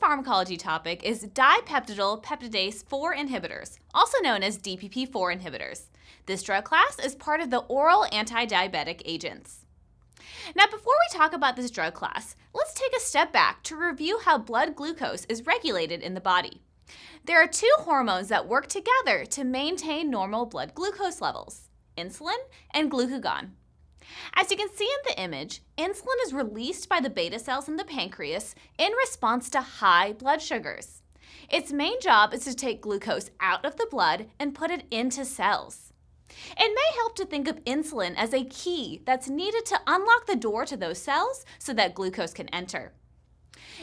pharmacology topic is dipeptidyl peptidase 4 inhibitors, also known as DPP-4 inhibitors. This drug class is part of the oral antidiabetic agents. Now, before we talk about this drug class, let's take a step back to review how blood glucose is regulated in the body. There are two hormones that work together to maintain normal blood glucose levels: insulin and glucagon. As you can see in the image, insulin is released by the beta cells in the pancreas in response to high blood sugars. Its main job is to take glucose out of the blood and put it into cells. It may help to think of insulin as a key that's needed to unlock the door to those cells so that glucose can enter.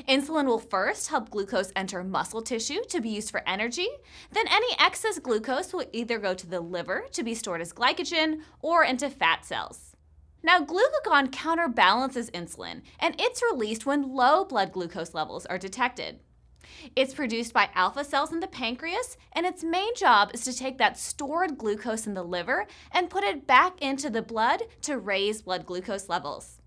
Insulin will first help glucose enter muscle tissue to be used for energy. Then any excess glucose will either go to the liver to be stored as glycogen or into fat cells. Now, glucagon counterbalances insulin, and it's released when low blood glucose levels are detected. It's produced by alpha cells in the pancreas, and its main job is to take that stored glucose in the liver and put it back into the blood to raise blood glucose levels.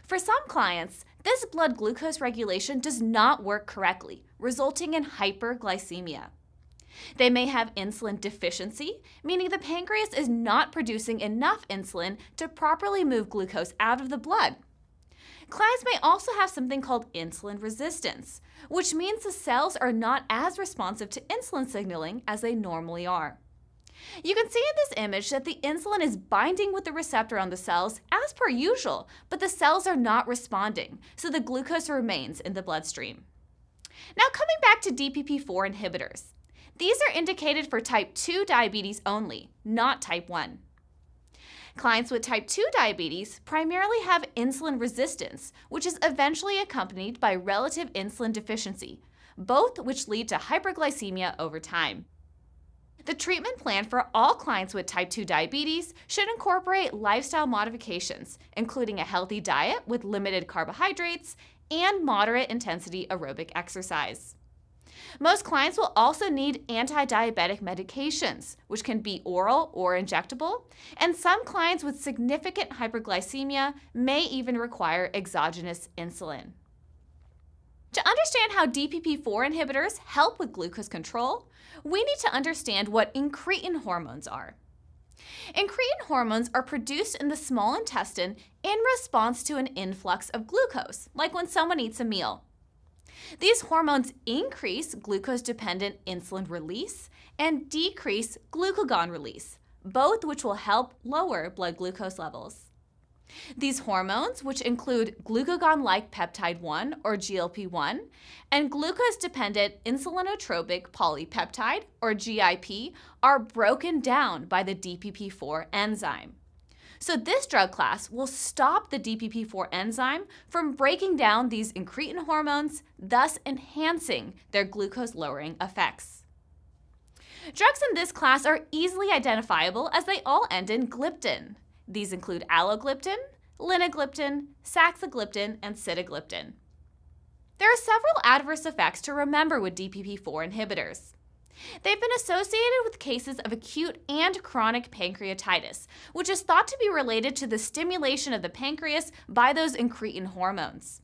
For some clients, this blood glucose regulation does not work correctly, resulting in hyperglycemia. They may have insulin deficiency, meaning the pancreas is not producing enough insulin to properly move glucose out of the blood. Clients may also have something called insulin resistance, which means the cells are not as responsive to insulin signaling as they normally are. You can see in this image that the insulin is binding with the receptor on the cells as per usual, but the cells are not responding, so the glucose remains in the bloodstream. Now, coming back to DPP-4 inhibitors. These are indicated for type 2 diabetes only, not type 1. Clients with type 2 diabetes primarily have insulin resistance, which is eventually accompanied by relative insulin deficiency, both which lead to hyperglycemia over time. The treatment plan for all clients with type 2 diabetes should incorporate lifestyle modifications, including a healthy diet with limited carbohydrates and moderate intensity aerobic exercise. Most clients will also need antidiabetic medications, which can be oral or injectable, and some clients with significant hyperglycemia may even require exogenous insulin. To understand how DPP-4 inhibitors help with glucose control, we need to understand what incretin hormones are. Incretin hormones are produced in the small intestine in response to an influx of glucose, like when someone eats a meal. These hormones increase glucose-dependent insulin release and decrease glucagon release, both which will help lower blood glucose levels. These hormones, which include glucagon-like peptide 1 or GLP-1 and glucose-dependent insulinotropic polypeptide or GIP, are broken down by the DPP-4 enzyme. So this drug class will stop the DPP-4 enzyme from breaking down these incretin hormones, thus enhancing their glucose-lowering effects. Drugs in this class are easily identifiable as they all end in gliptin. These include allogliptin, linagliptin, saxagliptin, and sitagliptin. There are several adverse effects to remember with DPP-4 inhibitors. They've been associated with cases of acute and chronic pancreatitis, which is thought to be related to the stimulation of the pancreas by those incretin hormones.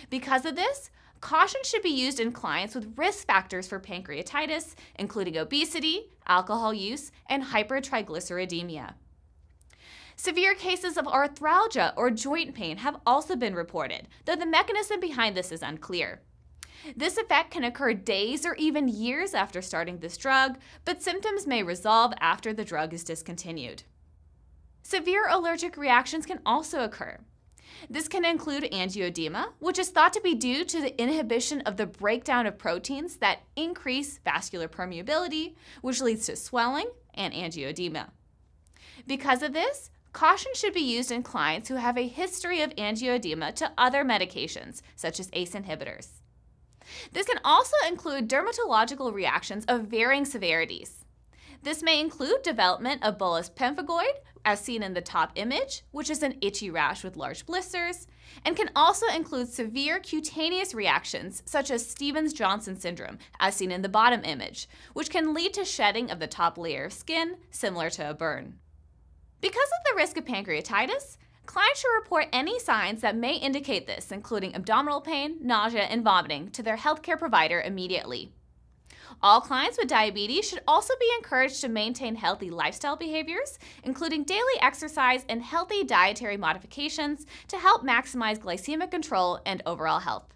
Because of this, caution should be used in clients with risk factors for pancreatitis, including obesity, alcohol use, and hypertriglyceridemia. Severe cases of arthralgia or joint pain have also been reported, though the mechanism behind this is unclear. This effect can occur days or even years after starting this drug, but symptoms may resolve after the drug is discontinued. Severe allergic reactions can also occur. This can include angioedema, which is thought to be due to the inhibition of the breakdown of proteins that increase vascular permeability, which leads to swelling and angioedema. Because of this, caution should be used in clients who have a history of angioedema to other medications, such as ACE inhibitors. This can also include dermatological reactions of varying severities. This may include development of bullous pemphigoid, as seen in the top image, which is an itchy rash with large blisters, and can also include severe cutaneous reactions such as Stevens-Johnson syndrome, as seen in the bottom image, which can lead to shedding of the top layer of skin, similar to a burn. Because of the risk of pancreatitis, Clients should report any signs that may indicate this, including abdominal pain, nausea, and vomiting, to their healthcare provider immediately. All clients with diabetes should also be encouraged to maintain healthy lifestyle behaviors, including daily exercise and healthy dietary modifications to help maximize glycemic control and overall health.